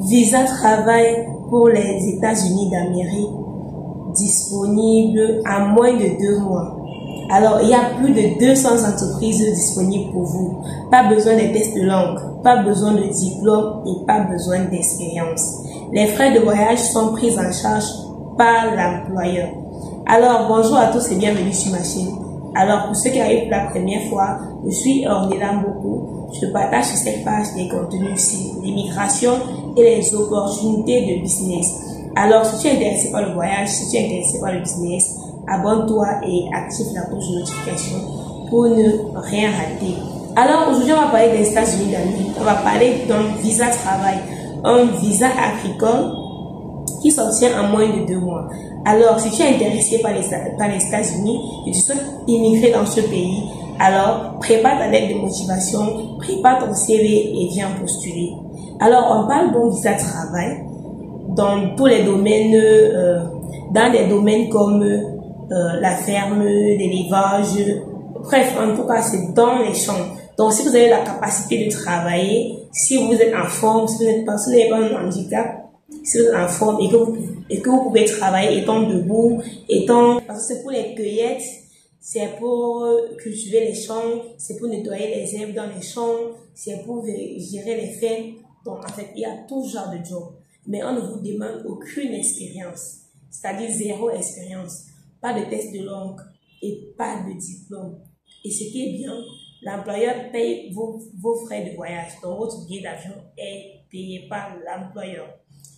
Visa travail pour les États-Unis d'Amérique disponible à moins de 2 mois. Alors, il y a plus de 200 entreprises disponibles pour vous. Pas besoin de tests de langue, pas besoin de diplôme et pas besoin d'expérience. Les frais de voyage sont pris en charge par l'employeur. Alors, bonjour à tous et bienvenue sur ma chaîne. Alors, pour ceux qui arrivent pour la première fois, je suis Ornella Mboko. Je partage sur cette page des contenus sur l'immigration et les opportunités de business. Alors, si tu es intéressé par le voyage, si tu es intéressé par le business, abonne-toi et active la cloche de notification pour ne rien rater. Alors, aujourd'hui, on va parler des États-Unis d'Amérique. On va parler d'un visa travail, un visa agricole qui s'obtient en moins de 2 mois. Alors, si tu es intéressé par les États-Unis et tu souhaites immigrer dans ce pays, alors prépare ta lettre de motivation, prépare ton CV et viens postuler. Alors, on parle d'un visa travail dans tous les domaines, dans des domaines comme la ferme, l'élevage, bref, en tout cas, c'est dans les champs. Donc, si vous avez la capacité de travailler, si vous êtes en forme, si vous n'êtes pas un handicap, si vous êtes en forme et que vous pouvez travailler étant debout, parce que c'est pour les cueillettes, c'est pour cultiver les champs, c'est pour nettoyer les herbes dans les champs, c'est pour gérer les fermes. Donc, en fait, il y a tout genre de job. Mais on ne vous demande aucune expérience, c'est-à-dire 0 expérience, pas de test de langue et pas de diplôme. Et ce qui est bien, l'employeur paye vos frais de voyage, donc votre billet d'avion est payé par l'employeur.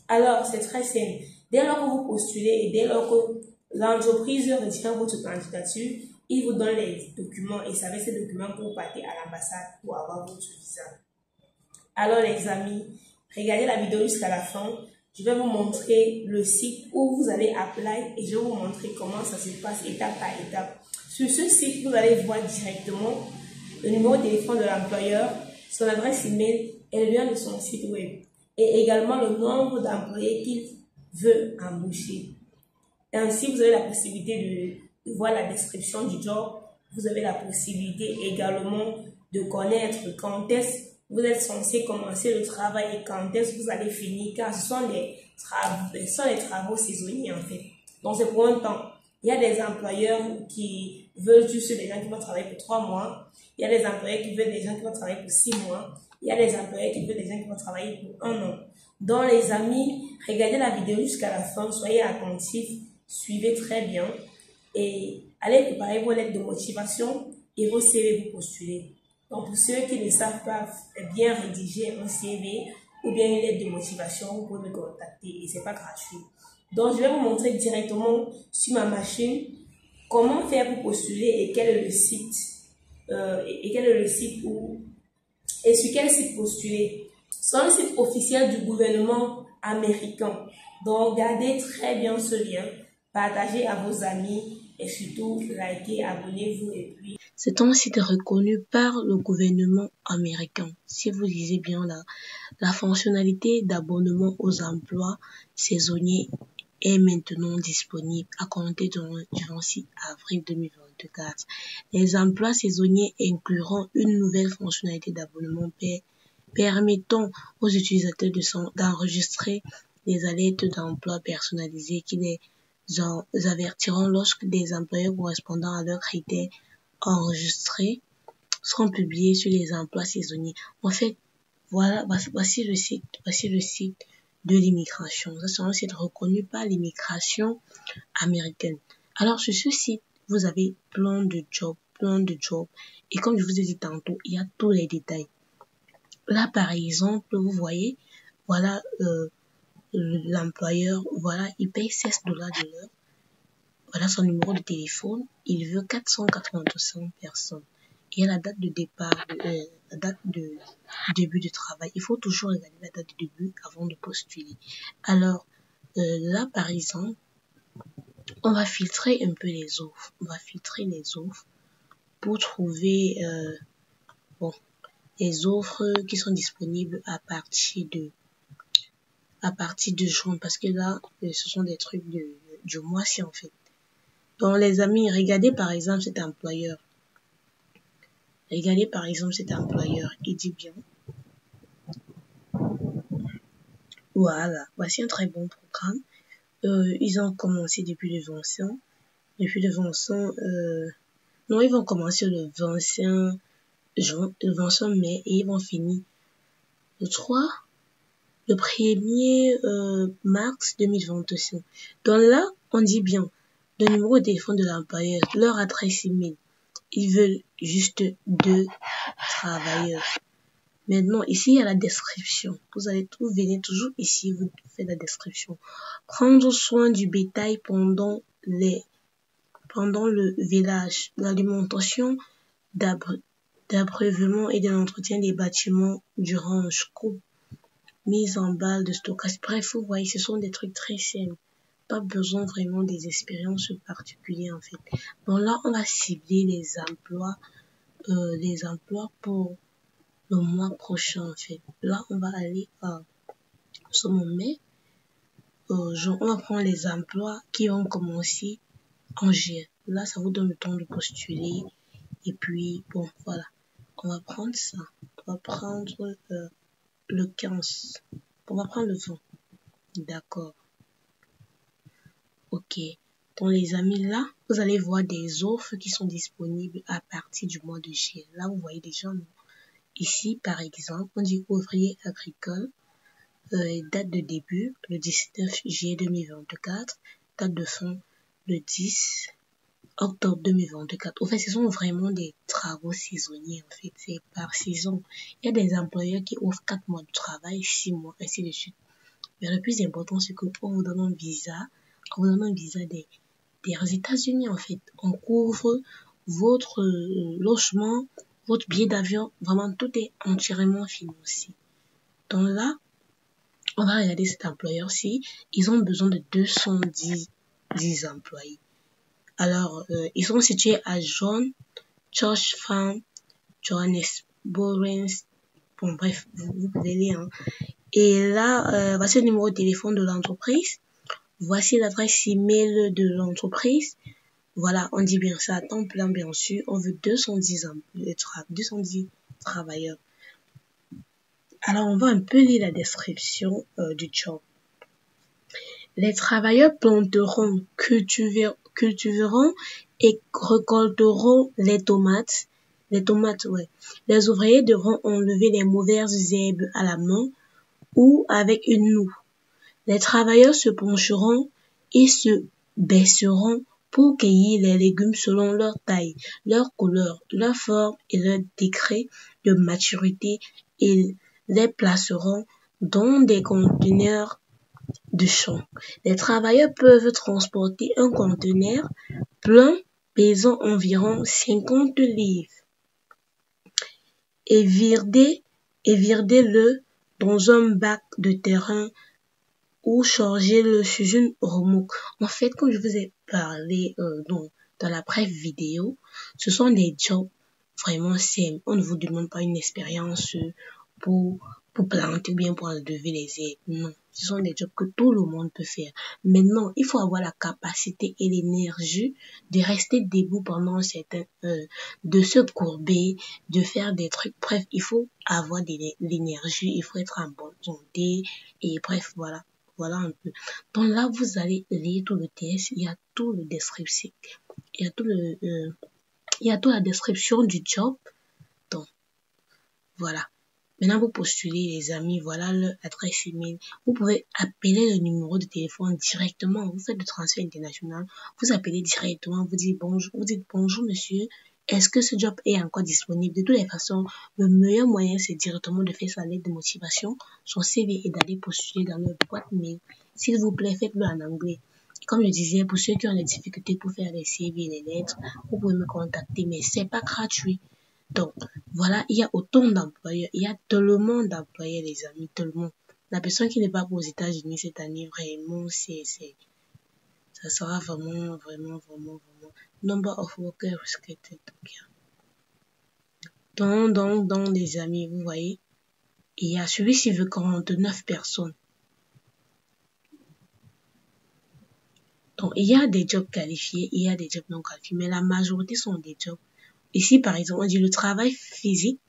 Alors, c'est très simple. Dès lors que vous postulez et dès lors que l'entreprise retient votre candidature, il vous donne les documents et c'est avec ces documents que vous partez à l'ambassade pour avoir votre visa. Alors, les amis, regardez la vidéo jusqu'à la fin. Je vais vous montrer le site où vous allez apply et je vais vous montrer comment ça se passe étape par étape. Sur ce site, vous allez voir directement le numéro de téléphone de l'employeur, son adresse email et le lien de son site web. Et également le nombre d'employés qu'il veut embaucher. Et ainsi, vous avez la possibilité de voir la description du job. Vous avez la possibilité également de connaître quand est-ce que vous êtes censé commencer le travail et quand est-ce que vous allez finir, car ce sont les travaux saisonniers en fait. Donc c'est pour un temps. Il y a des employeurs qui veulent juste des gens qui vont travailler pour 3 mois. Il y a des employeurs qui veulent des gens qui vont travailler pour 6 mois. Il y a des employeurs qui veulent des gens qui vont travailler pour 1 an. Donc les amis, regardez la vidéo jusqu'à la fin, soyez attentifs, suivez très bien et allez préparer vos lettres de motivation et vos CV pour postuler. Donc pour ceux qui ne savent pas bien rédiger un CV ou bien une lettre de motivation, vous pouvez me contacter et c'est pas gratuit. Donc je vais vous montrer directement sur ma machine comment faire pour postuler et quel est le site et sur quel site postuler. C'est le site officiel du gouvernement américain. Donc, gardez très bien ce lien, partagez à vos amis et surtout, likez, abonnez-vous et puis... C'est un site reconnu par le gouvernement américain. Si vous lisez bien la fonctionnalité d'abonnement aux emplois saisonniers est maintenant disponible à compter du 26 avril 2024. Les emplois saisonniers incluront une nouvelle fonctionnalité d'abonnement permettant aux utilisateurs d'enregistrer des alertes d'emploi personnalisées qui les avertiront lorsque des employeurs correspondant à leurs critères enregistrés seront publiés sur les emplois saisonniers. En fait, voilà, voici le site de l'immigration. Ça, c'est un site reconnu par l'immigration américaine. Alors, sur ce site, vous avez plein de jobs. Et comme je vous ai dit tantôt, il y a tous les détails. Là, par exemple, vous voyez, voilà, l'employeur, voilà, il paye 16 $ de l'heure. Voilà son numéro de téléphone. Il veut 485 personnes. Et la date de départ, la date de début de travail. Il faut toujours regarder la date de début avant de postuler. Alors, là, par exemple, on va filtrer un peu les offres. On va filtrer les offres pour trouver, les offres qui sont disponibles à partir de juin. Parce que là, ce sont des trucs du mois-ci, en fait. Donc, les amis, regardez par exemple cet employeur. Il dit bien. Voilà, voici un très bon programme. Ils ont commencé depuis le 25. Depuis le 25, non, ils vont commencer le 25 juin, le 25 mai et ils vont finir le 3, le 1er mars 2025. Donc là, on dit bien le numéro de téléphone de l'employeur, leur adresse email. Ils veulent juste 2 travailleurs. Maintenant, ici, il y a la description. Vous venez toujours ici, vous faites la description. Prendre soin du bétail pendant le village, l'alimentation, d'abreuvement et de l'entretien des bâtiments durant un coupe, mise en balle de stockage. Bref, vous voyez, ce sont des trucs très simples. Pas besoin vraiment des expériences particulières, en fait. Bon, là, on va cibler les emplois pour le mois prochain, en fait. Là, on va aller sur mon mai. On va prendre les emplois qui ont commencé en juillet. Là, ça vous donne le temps de postuler. Et puis, bon, voilà. On va prendre ça. On va prendre le 15. On va prendre le 20. D'accord. Ok. Donc, les amis, là, vous allez voir des offres qui sont disponibles à partir du mois de juillet. Là, vous voyez déjà, ici, par exemple, on dit ouvrier agricole. Date de début, le 19 juillet 2024. Date de fin, le 10 octobre 2024. En fait, ce sont vraiment des travaux saisonniers, en fait. C'est par saison. Il y a des employeurs qui offrent 4 mois de travail, 6 mois, ainsi de suite. Mais le plus important, c'est qu'on vous donne un visa. On vous donne un visa des États-Unis, en fait. On couvre votre logement, votre billet d'avion. Vraiment, tout est entièrement financé. Donc là, on va regarder cet employeur-ci. Ils ont besoin de 210 employés. Alors, ils sont situés à John, George Farm, Johannesburg. Bon, bref, vous pouvez lire. Hein. Et là, voici le numéro de téléphone de l'entreprise. Voici l'adresse email de l'entreprise. Voilà, on dit bien ça à temps plein, bien sûr. On veut 210 travailleurs. Alors, on va un peu lire la description du job. Les travailleurs planteront, cultiveront et récolteront les tomates. Les tomates, ouais. Les ouvriers devront enlever les mauvaises herbes à la main ou avec une noue. Les travailleurs se pencheront et se baisseront pour cueillir les légumes selon leur taille, leur couleur, leur forme et leur degré de maturité et les placeront dans des conteneurs de champ. Les travailleurs peuvent transporter un conteneur plein pesant environ 50 livres et vider-le dans un bac de terrain ou charger-le sur une remorque. En fait, comme je vous ai parlé dans la brève vidéo, ce sont des jobs vraiment simples. On ne vous demande pas une expérience pour planter ou bien pour enlever les herbes. Non, ce sont des jobs que tout le monde peut faire. Maintenant, il faut avoir la capacité et l'énergie de rester debout pendant certains de se courber, de faire des trucs. Bref, il faut avoir l'énergie, il faut être en bonne santé et bref, voilà. Voilà un peu. Donc là, vous allez lire tout le texte. Il y a tout le descriptif. Il y a toute la description du job. Donc, voilà. Maintenant, vous postulez, les amis. Voilà l'adresse email. Vous pouvez appeler le numéro de téléphone directement. Vous faites le transfert international. Vous appelez directement. Vous dites bonjour, monsieur. Est-ce que ce job est encore disponible? De toutes les façons, le meilleur moyen, c'est directement de faire sa lettre de motivation, son CV et d'aller postuler dans leur boîte mail. S'il vous plaît, faites-le en anglais. Comme je disais, pour ceux qui ont des difficultés pour faire les CV et les lettres, vous pouvez me contacter, mais c'est pas gratuit. Donc, voilà, il y a autant d'employeurs, il y a tellement d'employés, les amis, tellement. La personne qui n'est pas aux États-Unis cette année, vraiment, ça sera vraiment. Number of workers restricted. Donc, les amis, vous voyez, il y a celui-ci veut 49 personnes. Donc, il y a des jobs qualifiés, il y a des jobs non qualifiés, mais la majorité sont des jobs. Ici, par exemple, on dit le travail physique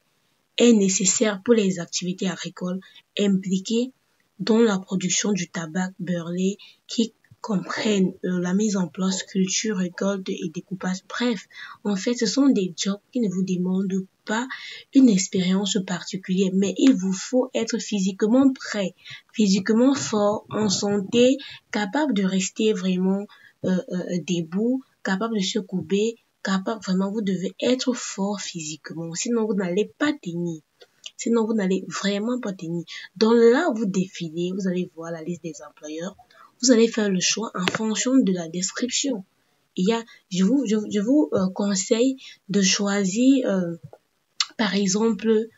est nécessaire pour les activités agricoles impliquées dont la production du tabac beurré qui comprennent la mise en place, culture, récolte et découpage. Bref, en fait, ce sont des jobs qui ne vous demandent pas une expérience particulière, mais il vous faut être physiquement prêt, physiquement fort, en santé, capable de rester vraiment debout, capable de se couper, capable, vraiment, vous devez être fort physiquement, sinon vous n'allez pas tenir. Sinon, vous n'allez vraiment pas tenir. Donc là, vous défilez, vous allez voir la liste des employeurs. Vous allez faire le choix en fonction de la description. Je vous conseille de choisir, par exemple,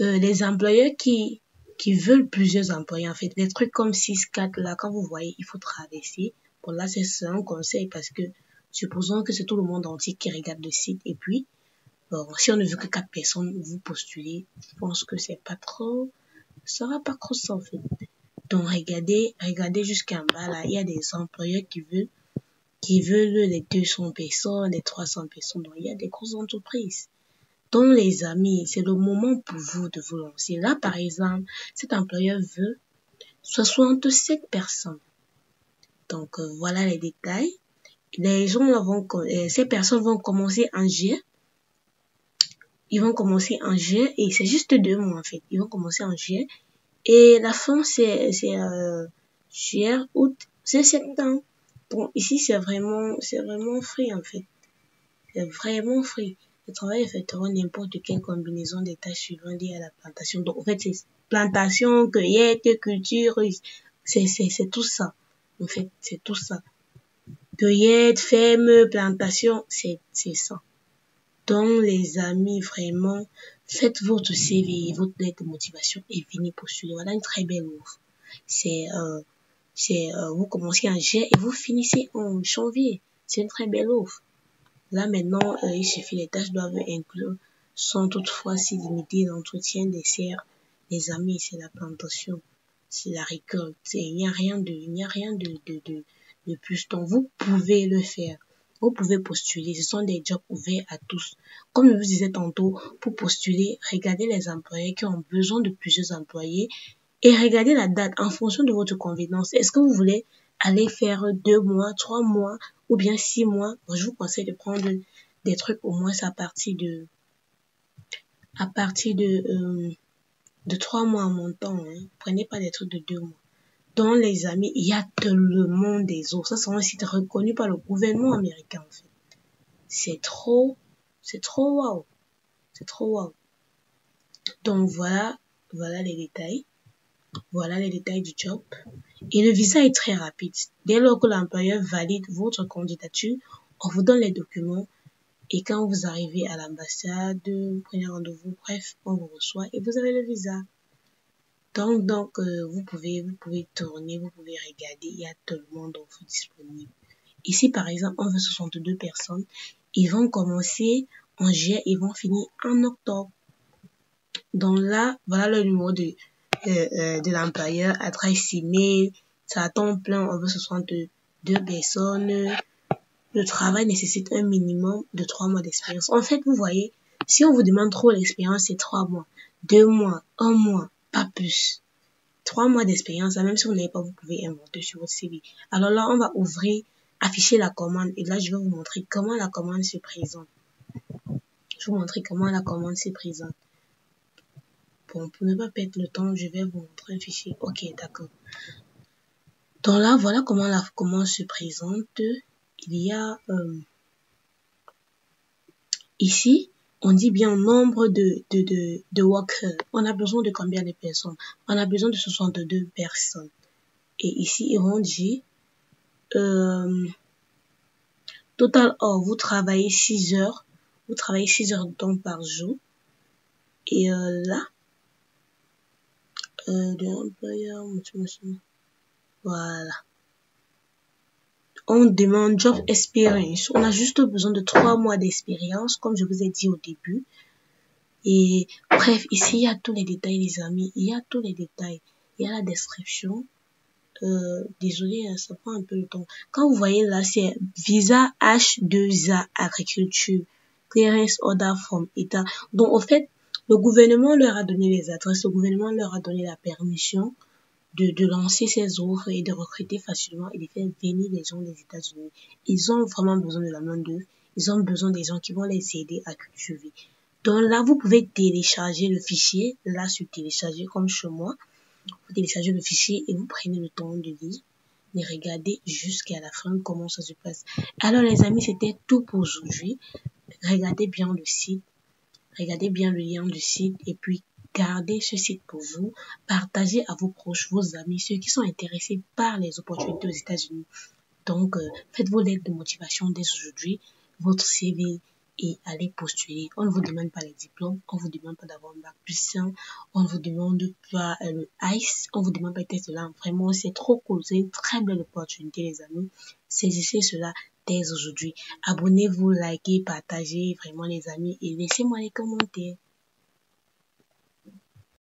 les employeurs qui veulent plusieurs employés. En fait, des trucs comme 6-4 là, quand vous voyez, il faut traverser. Bon, là, c'est un conseil parce que supposons que c'est tout le monde entier qui regarde le site et puis, bon, si on ne veut que 4 personnes vous postuler, je pense que ça sera pas trop ça en fait. Donc regardez jusqu'en bas là, il y a des employeurs qui veulent les 200 personnes, les 300 personnes. Donc il y a des grosses entreprises. Donc les amis, c'est le moment pour vous de vous lancer. Là par exemple, cet employeur veut 67 personnes. Donc voilà les détails. Les gens là ces personnes vont commencer en juillet. Ils vont commencer en juillet et c'est juste 2 mois en fait. Ils vont commencer en juillet et la fin c'est juillet, août, c'est septembre. Bon, ici c'est vraiment free en fait. C'est vraiment free. Le travail effectuera n'importe quelle combinaison des tâches suivantes liées à la plantation. Donc en fait c'est plantation, cueillette, culture, c'est tout ça. En fait, c'est tout ça. Cueillette, ferme, plantation, c'est ça. Donc, les amis, vraiment, faites votre CV, votre lettre de motivation et venez postuler. Voilà une très belle offre. Vous commencez en juillet et vous finissez en janvier. C'est une très belle offre. Là, maintenant, il suffit, les tâches doivent inclure, sans toutefois s'y limiter, l'entretien des serres. Les amis, c'est la plantation, c'est la récolte. Il n'y a rien de plus. Donc, vous pouvez le faire. Vous pouvez postuler. Ce sont des jobs ouverts à tous. Comme je vous disais tantôt, pour postuler, regardez les employés qui ont besoin de plusieurs employés et regardez la date en fonction de votre convenance. Est-ce que vous voulez aller faire 2 mois, 3 mois ou bien 6 mois? Bon, je vous conseille de prendre des trucs au moins à partir de 3 mois en montant. Prenez pas des trucs de 2 mois. Donc, les amis, il y a tellement des offres. Ça, c'est un site reconnu par le gouvernement américain, en fait. C'est trop waouh. C'est trop waouh. Donc, voilà les détails. Voilà les détails du job. Et le visa est très rapide. Dès lors que l'employeur valide votre candidature, on vous donne les documents. Et quand vous arrivez à l'ambassade, vous prenez rendez-vous, bref, on vous reçoit et vous avez le visa. Donc, vous pouvez tourner, vous pouvez regarder, il y a tellement d'offres disponibles. Ici, par exemple, on veut 62 personnes. Ils vont commencer en juillet, ils vont finir en octobre. Donc là, voilà le numéro de l'employeur, adresse email, ça à temps plein, on veut 62 personnes. Le travail nécessite un minimum de 3 mois d'expérience. En fait, vous voyez, si on vous demande trop l'expérience, c'est 3 mois, 2 mois, 1 mois, pas plus. 3 mois d'expérience, même si vous n'avez pas, vous pouvez inventer sur votre CV. Alors là, on va afficher la commande. Et là, je vais vous montrer comment la commande se présente. Je vais vous montrer comment la commande se présente. Bon, pour ne pas perdre le temps, je vais vous montrer un fichier. Ok, d'accord. Donc là, voilà comment la commande se présente. Il y a ici, on dit bien nombre de workers. On a besoin de combien de personnes? On a besoin de 62 personnes. Et ici, ils vont dire total heure, vous travaillez 6 heures. Vous travaillez 6 heures de temps par jour. Et là, de l'employeur, voilà. On demande job experience. On a juste besoin de 3 mois d'expérience, comme je vous ai dit au début. Et bref, ici, il y a tous les détails, les amis. Il y a tous les détails. Il y a la description. Désolé, ça prend un peu le temps. Quand vous voyez là, c'est visa H2A agriculture, clearance order from État. Donc, en fait, le gouvernement leur a donné les adresses, le gouvernement leur a donné la permission de lancer ces offres et de recruter facilement et de faire venir les gens des États-Unis. Ils ont vraiment besoin de la main-d'œuvre. Ils ont besoin des gens qui vont les aider à cultiver. Donc là, vous pouvez télécharger le fichier. Là, sur télécharger, comme chez moi, vous téléchargez le fichier et vous prenez le temps de lire, de regarder jusqu'à la fin comment ça se passe. Alors les amis, c'était tout pour aujourd'hui. Regardez bien le site, regardez bien le lien du site et puis gardez ce site pour vous. Partagez à vos proches, vos amis, ceux qui sont intéressés par les opportunités aux États-Unis. Donc, faites vos lettres de motivation dès aujourd'hui, votre CV et allez postuler. On ne vous demande pas les diplômes, on ne vous demande pas d'avoir un bac plus 5, on ne vous demande pas le ICE, on ne vous demande pas les tests de langue. Vraiment, c'est trop cool, c'est une très belle opportunité les amis. Saisissez cela dès aujourd'hui. Abonnez-vous, likez, partagez vraiment les amis et laissez-moi les commentaires.